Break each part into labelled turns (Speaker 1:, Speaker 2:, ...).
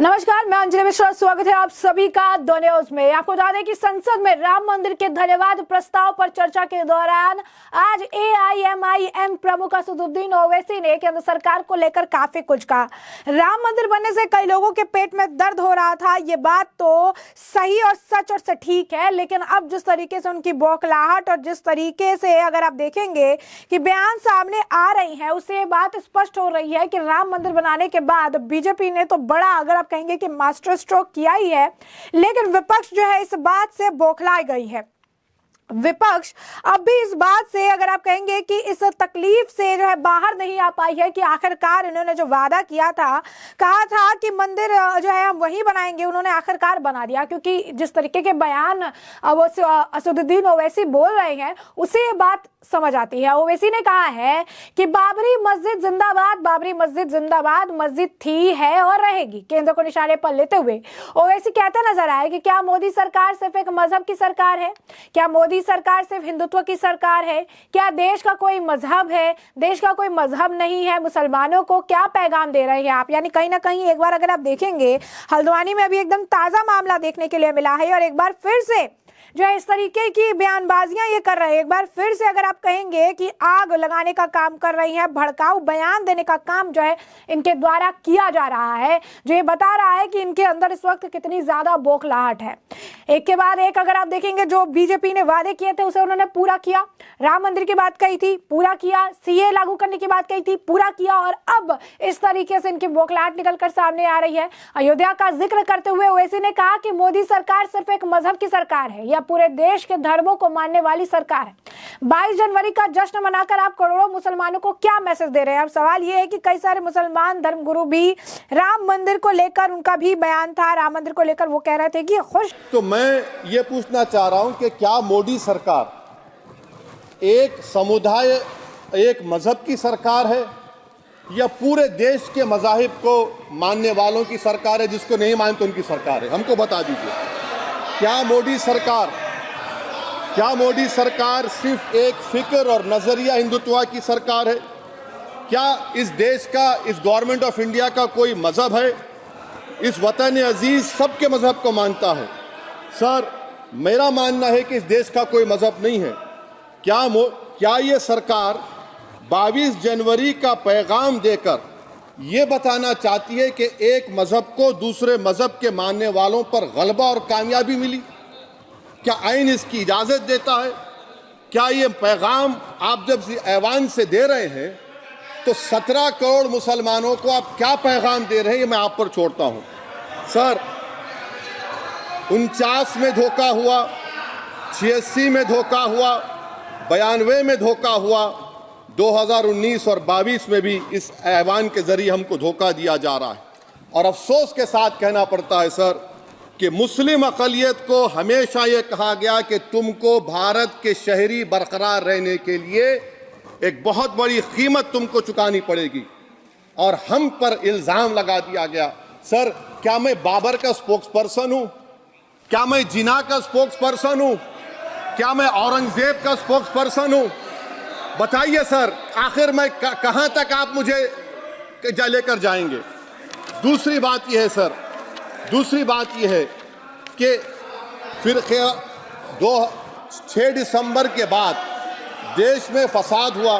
Speaker 1: नमस्कार, मैं अंजलि मिश्रा। स्वागत है आप सभी का द न्यूज में। आपको बता दें कि संसद में राम मंदिर के धन्यवाद प्रस्ताव पर चर्चा के दौरान आज एआईएमआईएम प्रमुख असदुद्दीन ओवैसी ने केंद्र सरकार को लेकर काफी कुछ कहा। राम मंदिर बनने से कई लोगों के पेट में दर्द हो रहा था, ये बात तो सही और सच और सटीक है, लेकिन अब जिस तरीके से उनकी बौखलाहट और जिस तरीके से अगर आप देखेंगे कि बयान सामने आ रही है, उससे ये बात स्पष्ट हो रही है कि राम मंदिर बनाने के बाद बीजेपी ने तो बड़ा, अगर आप कहेंगे कि मास्टर स्ट्रोक किया ही है, लेकिन विपक्ष जो है इस बात से बौखला गई है। विपक्ष अब भी इस बात से, अगर आप कहेंगे कि इस तकलीफ से जो है बाहर नहीं आ पाई है कि आखिरकार इन्होंने जो वादा किया था, कहा था कि मंदिर जो है हम वही बनाएंगे, उन्होंने आखिरकार बना दिया। क्योंकि जिस तरीके के बयान वो असदुद्दीन ओवैसी बोल रहे हैं, उससे ये बात समझ आती है। ओवैसी ने कहा है कि बाबरी मस्जिद जिंदाबाद, बाबरी मस्जिद जिंदाबाद, मस्जिद थी, है और रहेगी। केंद्र को निशाने पर लेते हुए ओवैसी कहते नजर आए कि क्या मोदी सरकार सिर्फ एक मजहब की सरकार है? क्या मोदी सरकार सिर्फ हिंदुत्व की सरकार है? क्या देश का कोई मजहब है? देश का कोई मजहब नहीं है। मुसलमानों को क्या पैगाम दे रहे हैं आप? यानी कहीं ना कहीं एक बार अगर आप देखेंगे, हल्द्वानी में अभी एकदम ताजा मामला देखने के लिए मिला है और एक बार फिर से जो है इस तरीके की बयानबाजियां ये कर रहे हैं। एक बार फिर से अगर आप कहेंगे कि आग लगाने का काम कर रही हैं, भड़काऊ बयान देने का काम जो है इनके द्वारा किया जा रहा है, जो ये बता रहा है कि इनके अंदर इस वक्त कितनी ज्यादा बौखलाहट है। एक के बाद एक अगर आप देखेंगे, जो बीजेपी ने वादे किए थे उसे उन्होंने पूरा किया। राम मंदिर की बात कही थी, पूरा किया। सीए लागू करने की बात कही थी, पूरा किया। और अब इस तरीके से इनकी बौखलाहट निकल कर सामने आ रही है। अयोध्या का जिक्र करते हुए ओवैसी ने कहा कि मोदी सरकार सिर्फ एक मजहब की सरकार है या पूरे देश के धर्मों को मानने वाली सरकार है। 22 जनवरी का जश्न मनाकर आप करोड़ों मुसलमानों को क्या मैसेज दे रहे हैं? अब सवाल यह है कि कई सारे मुसलमान धर्मगुरु भी राम मंदिर को लेकर, उनका भी बयान था राम मंदिर को लेकर, वो कह रहे थे कि खुश।
Speaker 2: तो मैं ये पूछना चाह रहा हूं कि क्या मोदी सरकार एक समुदाय, एक मजहब की सरकार है या पूरे देश के मजाहिब को मानने वालों की सरकार है? जिसको नहीं मानते उनकी सरकार है? हमको बता दीजिए। क्या मोदी सरकार सिर्फ एक फिक्र और नजरिया हिंदुत्व की सरकार है? क्या इस देश का, इस गवर्नमेंट ऑफ इंडिया का कोई मजहब है? इस वतन अजीज सबके मजहब को मानता है। सर, मेरा मानना है कि इस देश का कोई मजहब नहीं है। क्या ये सरकार 22 जनवरी का पैगाम देकर ये बताना चाहती है कि एक मजहब को दूसरे मजहब के मानने वालों पर गलबा और कामयाबी मिली? क्या आइन इसकी इजाजत देता है? क्या ये पैगाम आप जब ऐवान से दे रहे हैं तो 17 करोड़ मुसलमानों को आप क्या पैगाम दे रहे हैं, ये मैं आप पर छोड़ता हूं। सर, 49 में धोखा हुआ, 86 में धोखा हुआ, 92 में धोखा हुआ, 2019 और 22 में भी इस ऐवान के जरिए हमको धोखा दिया जा रहा है। और अफसोस के साथ कहना पड़ता है सर कि मुस्लिम अक़लियत को हमेशा ये कहा गया कि तुमको भारत के शहरी बरकरार रहने के लिए एक बहुत बड़ी कीमत तुमको चुकानी पड़ेगी, और हम पर इल्ज़ाम लगा दिया गया। सर, क्या मैं बाबर का स्पोक्स पर्सन हूँ? क्या मैं जिना का स्पोक्स पर्सन हूँ? क्या मैं औरंगजेब का स्पोक्स पर्सन हूँ? बताइए सर, आखिर मैं कहाँ तक आप मुझे लेकर जाएंगे? दूसरी बात यह है सर, दूसरी बात यह है कि फिर 6 दिसंबर के बाद देश में फसाद हुआ,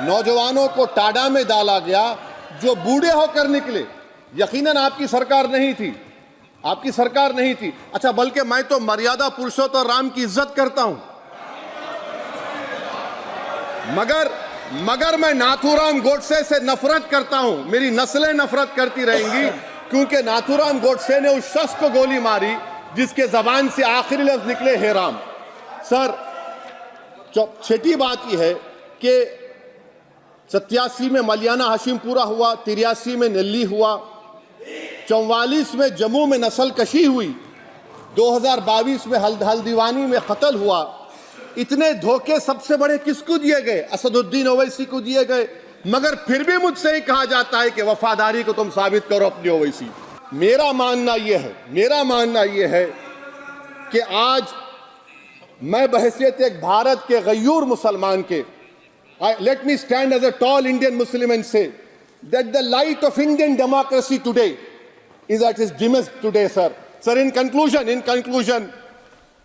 Speaker 2: नौजवानों को टाडा में डाला गया जो बूढ़े होकर निकले। यकीनन आपकी सरकार नहीं थी, आपकी सरकार नहीं थी। अच्छा, बल्कि मैं तो मर्यादा पुरुषोत्तम राम की इज्जत करता हूं, मगर मैं नाथूराम गोडसे से नफरत करता हूं। मेरी नस्लें नफरत करती रहेंगी, क्योंकि नाथूराम गोडसे ने उस शख्स को गोली मारी जिसके जबान से आखिरी लफ्ज निकले हे राम। सर, छठी बात यह है कि 87 में मलियाना हाशिमपुरा हुआ, 83 में नेल्ली हुआ, 44 में जम्मू में नस्ल कशी हुई, 2022 में हल्दीवानी में कत्ल हुआ। इतने धोखे सबसे बड़े किसको दिए गए? असदुद्दीन ओवैसी को दिए गए। मगर फिर भी मुझसे ही कहा जाता है कि वफादारी को तुम साबित करो अपनी ओवैसी। मेरा मानना यह है कि आज मैं बहैसियत एक भारत के गयूर मुसलमान के, let me stand as a tall Indian Muslim and say that the light of Indian democracy today is at its dimmest today, sir. Sir, in conclusion,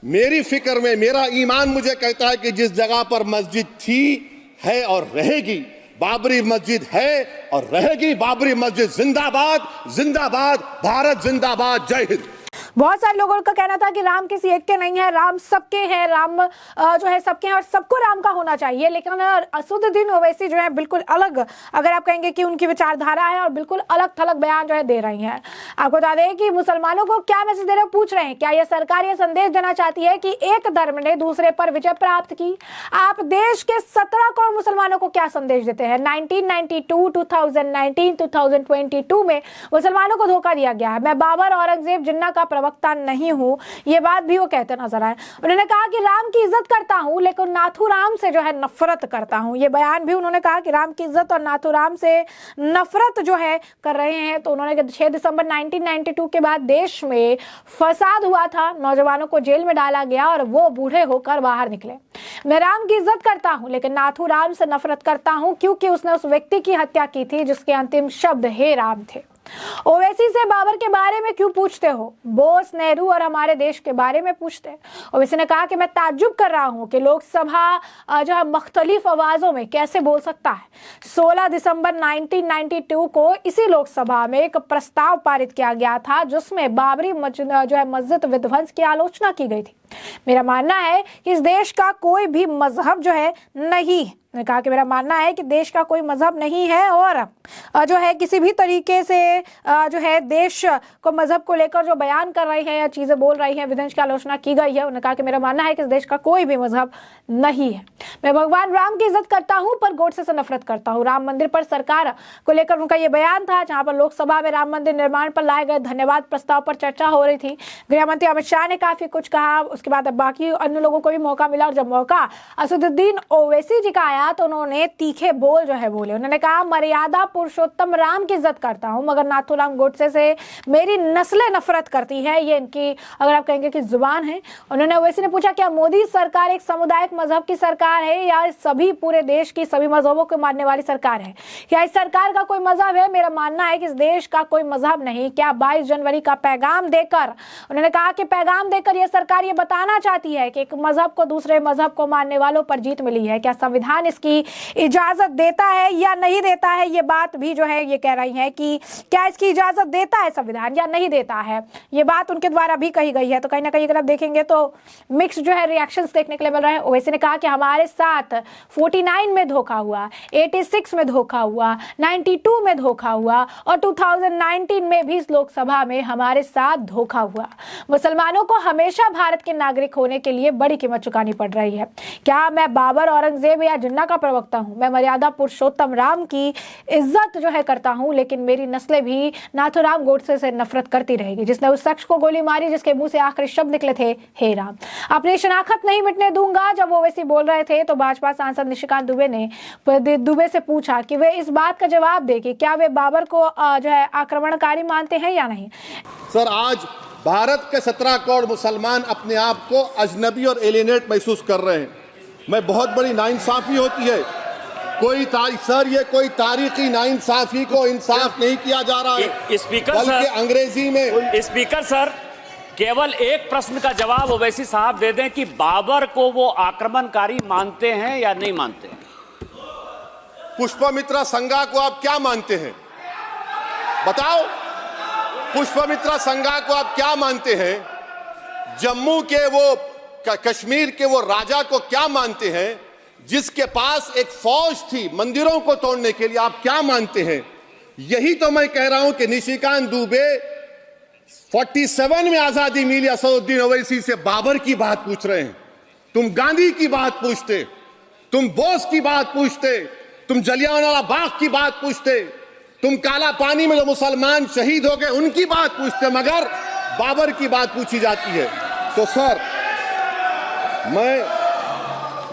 Speaker 2: मेरी फिक्र में मेरा ईमान मुझे कहता है कि जिस जगह पर मस्जिद थी, है और रहेगी, बाबरी मस्जिद है और रहेगी, बाबरी मस्जिद जिंदाबाद, जिंदाबाद, भारत जिंदाबाद, जय हिंद।
Speaker 1: बहुत सारे लोगों का कहना था कि राम किसी एक के नहीं है, राम सबके हैं, राम जो है सबके हैं और सबको राम का होना चाहिए। लेकिन असदुद्दीन ओवैसी जो है बिल्कुल अलग, अगर आप कहेंगे कि उनकी विचारधारा है और बिल्कुल अलग थलग बयान जो है दे रही हैं। आपको बता दें कि मुसलमानों को क्या मैसेज दे रहे हैं, पूछ रहे हैं क्या यह सरकार यह संदेश देना चाहती है कि एक धर्म ने दूसरे पर विजय प्राप्त की। आप देश के 17 करोड़ मुसलमानों को क्या संदेश देते हैं? 1992, 2019, 2022 में मुसलमानों को धोखा दिया गया है। मैं बाबर, औरंगजेब, जिन्ना का प्रवक्ता नहीं हूं, ये बात भी वो कहते नजर आए। उन्होंने कहा कि राम की इज्जत करता हूं लेकिन नाथूराम से जो है नफरत करता हूं। ये बयान भी उन्होंने कहा कि राम की इज्जत और नाथूराम से नफरत जो है कर रहे हैं। तो उन्होंने 6 दिसंबर 1992 के बाद देश में फसाद हुआ था, नौजवानों को जेल में डाला गया और वो बूढ़े होकर बाहर निकले। मैं राम की इज्जत करता हूं लेकिन नाथूराम से नफरत करता हूं क्योंकि उसने उस व्यक्ति की हत्या की थी जिसके अंतिम शब्द हे राम थे। ओवैसी से बाबर के बारे में क्यों पूछते हो? बोस, नेहरू और हमारे देश के बारे में पूछते हैं। ओवैसी ने कहा कि मैं ताज्जुब कर रहा हूं कि लोकसभा जो है मुख्तलिफ आवाजों में कैसे बोल सकता है। 16 दिसंबर 1992 को इसी लोकसभा में एक प्रस्ताव पारित किया गया था जिसमें बाबरी जो है मस्जिद विध्वंस की आलोचना की गई थी। मेरा मानना है कि इस देश का कोई भी मजहब जो है नहीं, मैंने कहा कि मेरा मानना है कि देश का कोई मजहब नहीं है और जो है किसी भी तरीके से जो है देश को मजहब को लेकर जो बयान कर रही है या चीजें बोल रही है, विध्वंस की आलोचना की गई है। उन्होंने कहा कि मेरा मानना है कि इस देश का कोई भी मजहब नहीं है। मैं भगवान राम की इज्जत करता हूं पर गोडसे से नफरत करता हूं। राम मंदिर पर सरकार को लेकर उनका ये बयान था, जहां पर लोकसभा में राम मंदिर निर्माण पर लाए गए धन्यवाद प्रस्ताव पर चर्चा हो रही थी। गृह मंत्री अमित शाह ने काफी कुछ कहा, उसके बाद बाकी अन्य लोगों को भी मौका मिला और जब मौका असदुद्दीन ओवैसी जी का आया तो उन्होंने तीखे बोल जो है बोले। उन्होंने कहा मर्यादा पुरुषोत्तम राम की इज्जत करता हूं मगर नाथूराम गोडसे से मेरी नस्लें नफरत करती है। ये इनकी अगर आप कहेंगे कि जुबान है। उन्होंने ओवैसी ने पूछा क्या मोदी सरकार एक सामुदायिक मजहब की सरकार है या सभी पूरे देश की सभी मजहबों को मानने वाली सरकार है? क्या इस सरकार का कोई मजहब है? मेरा मानना है कि इस देश का कोई मजहब नहीं। क्या 22 जनवरी का पैगाम देकर, उन्होंने कहा कि पैगाम देकर यह सरकार ये बताना चाहती है कि एक मजहब को दूसरे मजहब को मानने वालों पर जीत मिली है? क्या संविधान इसकी इजाजत देता है या नहीं देता है? ये बात भी जो है ये कह रही है कि क्या इसकी इजाजत देता है संविधान या नहीं देता है, ये बात उनके द्वारा भी कही गई है। तो कहीं ना कहीं अगर आप देखेंगे तो मिक्स जो है रिएक्शंस देखने के लिए मिल रहे हैं। ओवैसी ने कहा कि हमारे साथ 49 में धोखा हुआ, 86 में धोखा हुआ, 92 में धोखा हुआ और 2019 में भी इस लोकसभा में हमारे साथ धोखा हुआ। मुसलमानों को हमेशा भारत के नागरिक होने के लिए बड़ी कीमत चुकानी पड़ रही है। क्या मैं बाबर, औरंगजेब या जिन्ना का प्रवक्ता हूं? मैं मर्यादा पुरुषोत्तम राम की इज्जत जो है करता हूं लेकिन मेरी नस्लें भी नाथूराम गोडसे से नफरत करती रहेगी जिसने उस शख्स को गोली मारी जिसके मुंह से आखिरी शब्द निकले थे हे राम। अपनी शनाख्त नहीं मिटने दूंगा। जब ओवैसी बोल रहे थे तो भाजपा सांसद निशिकांत दुबे ने दुबे से पूछा कि वे इस बात का जवाब दे कि क्या वे बाबर को जो है आक्रमणकारी मानते हैं या नहीं।
Speaker 2: सर, आज भारत के 17 करोड़ मुसलमान अपने आप को अजनबी और एलिनेट महसूस कर रहे हैं। मैं बहुत बड़ी नाइंसाफी होती है सर, ये कोई तारीखी नाइंसाफी को इंसाफ नहीं किया जा रहा है।
Speaker 3: स्पीकर
Speaker 2: बल्कि
Speaker 3: सर,
Speaker 2: अंग्रेजी में
Speaker 3: स्पीकर सर, केवल एक प्रश्न का जवाब ओवैसी साहब दे दें कि बाबर को वो आक्रमणकारी मानते हैं या नहीं मानते हैं?
Speaker 2: पुष्पमित्रा संगा को आप क्या मानते हैं? बताओ, पुष्पमित्रा संगा को आप क्या मानते हैं? जम्मू के वो कश्मीर के वो राजा को क्या मानते हैं जिसके पास एक फौज थी मंदिरों को तोड़ने के लिए? आप क्या मानते हैं? यही तो मैं कह रहा हूं कि निशिकांत दुबे 47 में आजादी मिली असदुद्दीन ओवैसी से बाबर की बात पूछ रहे हैं। तुम गांधी की बात पूछते, तुम बोस की बात पूछते, तुम जलियांवाला बाग की बात पूछते, तुम काला पानी में जो मुसलमान शहीद हो गए उनकी बात पूछते, मगर बाबर की बात पूछी जाती है। तो सर,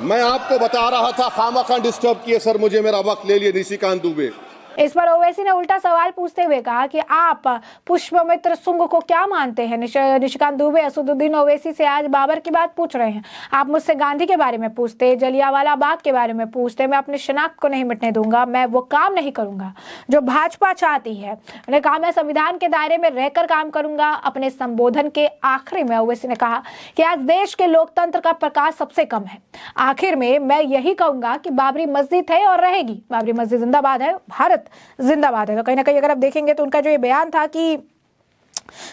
Speaker 2: मैं आपको बता रहा था, खामखा डिस्टर्ब किए सर, मुझे मेरा वक्त ले लिए निशिकांत दुबे।
Speaker 1: इस पर ओवैसी ने उल्टा सवाल पूछते हुए कहा कि आप पुष्पमित्र सुंग को क्या मानते हैं। निशिकांत दुबे असदुद्दीन ओवैसी से आज बाबर की बात पूछ रहे हैं। आप मुझसे गांधी के बारे में पूछते, जलियांवाला बाग के बारे में पूछते, मैं अपनी शनाख्त को नहीं मिटने दूंगा, मैं वो काम नहीं करूंगा जो भाजपा चाहती है। उन्होंने कहा मैं संविधान के दायरे में रहकर काम करूंगा। अपने संबोधन के आखिरी में ओवैसी ने कहा कि आज देश के लोकतंत्र का प्रकाश सबसे कम है। आखिर में मैं यही कहूंगा कि बाबरी मस्जिद है और रहेगी, बाबरी मस्जिद जिंदाबाद है, भारत जिंदाबाद है। तो कहीं ना कहीं अगर आप देखेंगे तो उनका जो ये बयान था कि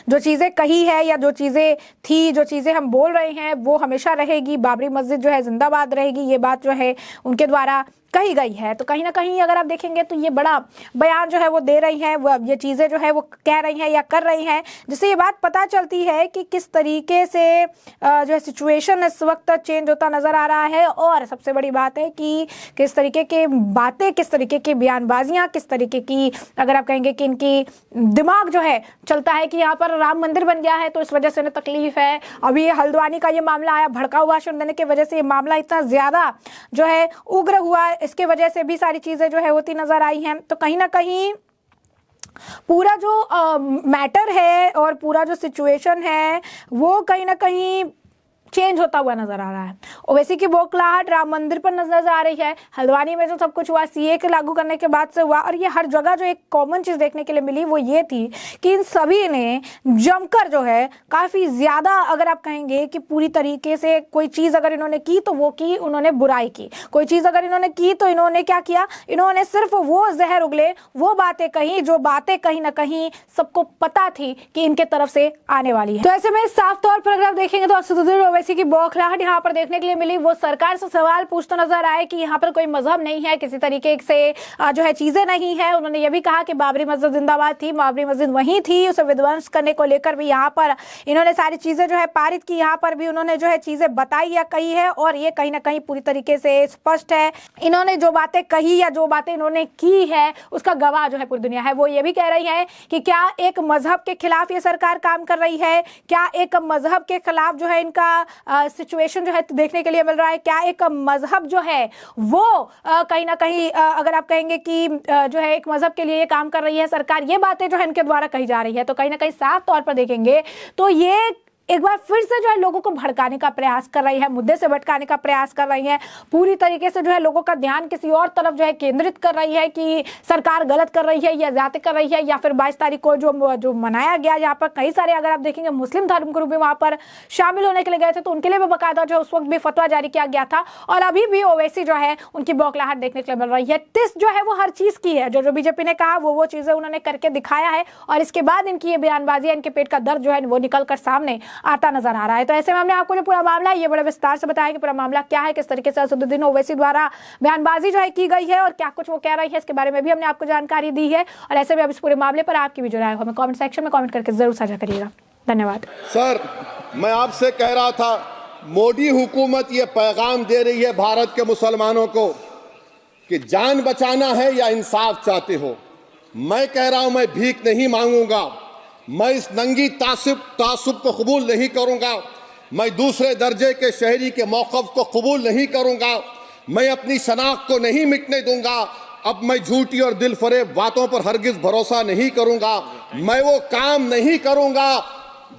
Speaker 1: जो चीजें कही है या जो चीजें थी, जो चीजें हम बोल रहे हैं वो हमेशा रहेगी, बाबरी मस्जिद जो है जिंदाबाद रहेगी, ये बात जो है उनके द्वारा कही गई है। तो कहीं ना कहीं अगर आप देखेंगे तो ये बड़ा बयान जो है वो दे रही हैं, वो ये चीज़ें जो है वो कह रही हैं या कर रही हैं, जिससे ये बात पता चलती है कि किस तरीके से जो है सिचुएशन इस वक्त चेंज होता नज़र आ रहा है। और सबसे बड़ी बात है कि किस तरीके के बातें, किस तरीके की बयानबाजियाँ, किस तरीके की अगर आप कहेंगे कि इनकी दिमाग जो है चलता है कि यहाँ पर राम मंदिर बन गया है तो इस वजह से उन्हें तकलीफ है। अभी ये हल्द्वानी का ये मामला आया, भड़काऊ भाषण देने की वजह से ये मामला इतना ज़्यादा जो है उग्र हुआ, इसके वजह से भी सारी चीजें जो है होती नजर आई हैं। तो कहीं ना कहीं पूरा जो मैटर है और पूरा जो सिचुएशन है वो कहीं ना कहीं चेंज होता हुआ नजर आ रहा है। ओवैसी की बौखलाहट राम मंदिर पर नजर आ रही है। हल्द्वानी में जो सब कुछ हुआ सीए के लागू करने के बाद से हुआ, और ये हर जगह जो एक कॉमन चीज देखने के लिए मिली वो ये थी कि इन सभी ने जमकर जो है काफी ज्यादा अगर आप कहेंगे कि पूरी तरीके से कोई चीज अगर इन्होंने की तो वो की उन्होंने बुराई की, कोई चीज अगर इन्होंने की तो इन्होंने क्या किया, इन्होंने सिर्फ वो जहर उगले, वो बातें कही जो बातें कहीं ना कहीं सबको पता थी कि इनके तरफ से आने वाली है। तो ऐसे में साफ तौर पर अगर आप देखेंगे तो असदुद्दीन ओवैसी की बौखलाहट यहाँ पर देखने के लिए मिली। वो सरकार से सवाल पूछते नजर आए कि यहाँ पर कोई मजहब नहीं है, किसी तरीके से जो है चीजें नहीं है। उन्होंने ये भी कहा कि बाबरी मस्जिद जिंदाबाद थी, बाबरी मस्जिद वहीं थी, उसे विध्वंस करने को लेकर भी यहाँ पर इन्होंने सारी चीजें जो है पारित की, यहाँ पर भी उन्होंने जो है चीजें बताई या कही है। और ये कहीं ना कहीं पूरी तरीके से स्पष्ट है, इन्होंने जो बातें कही या जो बातें इन्होंने की है उसका गवाह जो है पूरी दुनिया है। वो ये भी कह रही है कि क्या एक मजहब के खिलाफ ये सरकार काम कर रही है, क्या एक मजहब के खिलाफ जो है इनका सिचुएशन जो है देखने के लिए मिल रहा है, क्या एक मजहब जो है वो कहीं ना कहीं अगर आप कहेंगे कि जो है एक मजहब के लिए ये काम कर रही है सरकार, ये बातें जो है इनके द्वारा कही जा रही है। तो कहीं ना कहीं साफ तौर पर देखेंगे तो ये एक बार फिर से जो है लोगों को भड़काने का प्रयास कर रही है, मुद्दे से भटकाने का प्रयास कर रही है, पूरी तरीके से जो है लोगों का ध्यान किसी और तरफ जो है केंद्रित कर रही है कि सरकार गलत कर रही है या ज्यादा कर रही है। या फिर 22 तारीख को जो मनाया गया, यहाँ पर कई सारे अगर आप देखेंगे मुस्लिम धर्मगुरु भी वहां पर शामिल होने के लिए गए थे, तो उनके लिए भी बाकायदा जो है उस वक्त भी फतवा जारी किया गया था। और अभी भी ओवैसी जो है उनकी बौखलाहट देखने के लिए मिल रही है। टिस जो है वो हर चीज की है, जो बीजेपी ने कहा वो चीजें उन्होंने करके दिखाया है, और इसके बाद इनकी ये बयानबाजी, इनके पेट का दर्द जो है वो निकल कर सामने आता नजर आ रहा है। तो ऐसे में हमने आपको जो पूरा मामला है ये बड़े विस्तार से बताया कि पूरा मामला क्या है, किस तरीके से असदुद्दीन ओवैसी द्वारा बयानबाजी जो है की गई है और क्या कुछ वो कह रही है, इसके बारे में भी हमने आपको जानकारी दी है। और ऐसे में अब इस पूरे मामले पर आपकी भी जो राय हो हमें कमेंट सेक्शन में कमेंट करके जरूर साझा करिएगा। धन्यवाद।
Speaker 2: सर, मैं आपसे कह रहा था, मोदी हुकूमत ये पैगाम दे रही है भारत के मुसलमानों को कि जान बचाना है या इंसाफ चाहते हो। मैं कह रहा हूं मैं भीख नहीं मांगूंगा, मैं इस नंगी तासुब को कबूल नहीं करूंगा, मैं दूसरे दर्जे के शहरी के मौक़िफ़ को कबूल नहीं करूंगा, मैं अपनी शनाख्त को नहीं मिटने दूंगा। अब मैं झूठी और दिल फरेब बातों पर हरगिज भरोसा नहीं करूंगा, मैं वो काम नहीं करूंगा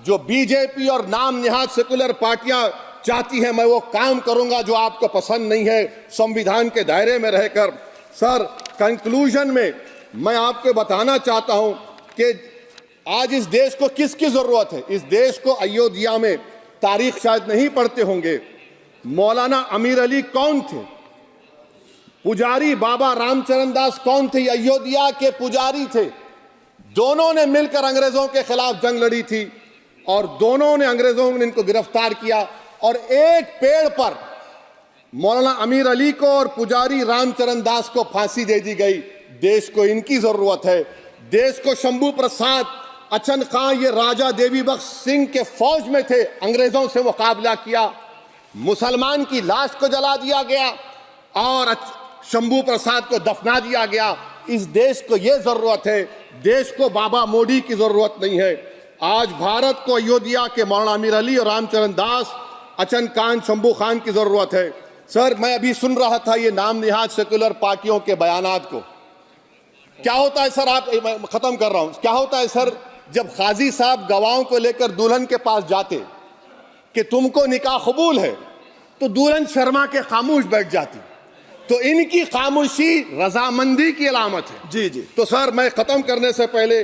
Speaker 2: जो बीजेपी और नाम निहाद सेकुलर पार्टियां चाहती हैं, मैं वो काम करूंगा जो आपको पसंद नहीं है, संविधान के दायरे में रहकर। सर, कंक्लूजन में मैं आपको बताना चाहता हूं कि आज इस देश को किसकी जरूरत है। इस देश को अयोध्या में, तारीख शायद नहीं पढ़ते होंगे, मौलाना अमीर अली कौन थे, पुजारी बाबा रामचरण दास कौन थे, अयोध्या के पुजारी थे। दोनों ने मिलकर अंग्रेजों के खिलाफ जंग लड़ी थी और दोनों ने, अंग्रेजों ने इनको गिरफ्तार किया और एक पेड़ पर मौलाना अमीर अली को और पुजारी रामचरण दास को फांसी दे दी गई। देश को इनकी जरूरत है। देश को शंभू प्रसाद, अचन खां, ये राजा देवी बख्श सिंह के फौज में थे, अंग्रेजों से मुकाबला किया, मुसलमान की लाश को जला दिया गया और शंभू प्रसाद को दफना दिया गया। इस देश को ये जरूरत है, देश को बाबा मोदी की जरूरत नहीं है। आज भारत को अयोध्या के मौलाना अमीर अली और रामचरण दास, अचन खान, शंभू खान की जरूरत है। सर, मैं अभी सुन रहा था ये नाम निहाद सेकुलर पार्टियों के बयानात को, क्या होता है सर, आप मैं खत्म कर रहा हूं, क्या होता है सर, जब काजी साहब गवाहों को लेकर दुल्हन के पास जाते कि तुमको निकाह कबूल है, तो दुल्हन शर्मा के खामोश बैठ जाती। तो इनकी खामोशी रजामंदी की अलामत है।
Speaker 4: जी जी।
Speaker 2: तो सर मैं खत्म करने से पहले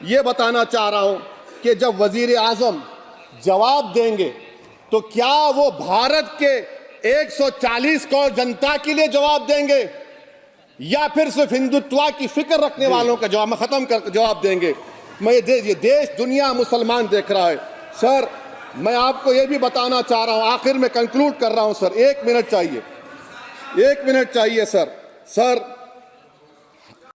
Speaker 2: यह बताना चाह रहा हूं कि जब वजीर आजम जवाब देंगे तो क्या वो भारत के 140 करोड़ जनता के लिए जवाब देंगे या फिर सिर्फ हिंदुत्व की फिक्र रखने वालों का जवाब, मैं खत्म कर जवाब देंगे। मैं ये देश दुनिया मुसलमान देख रहा है। सर मैं आपको ये भी बताना चाह रहा हूं, आखिर में कंक्लूड कर रहा हूं सर, 1 मिनट चाहिए, 1 मिनट चाहिए सर।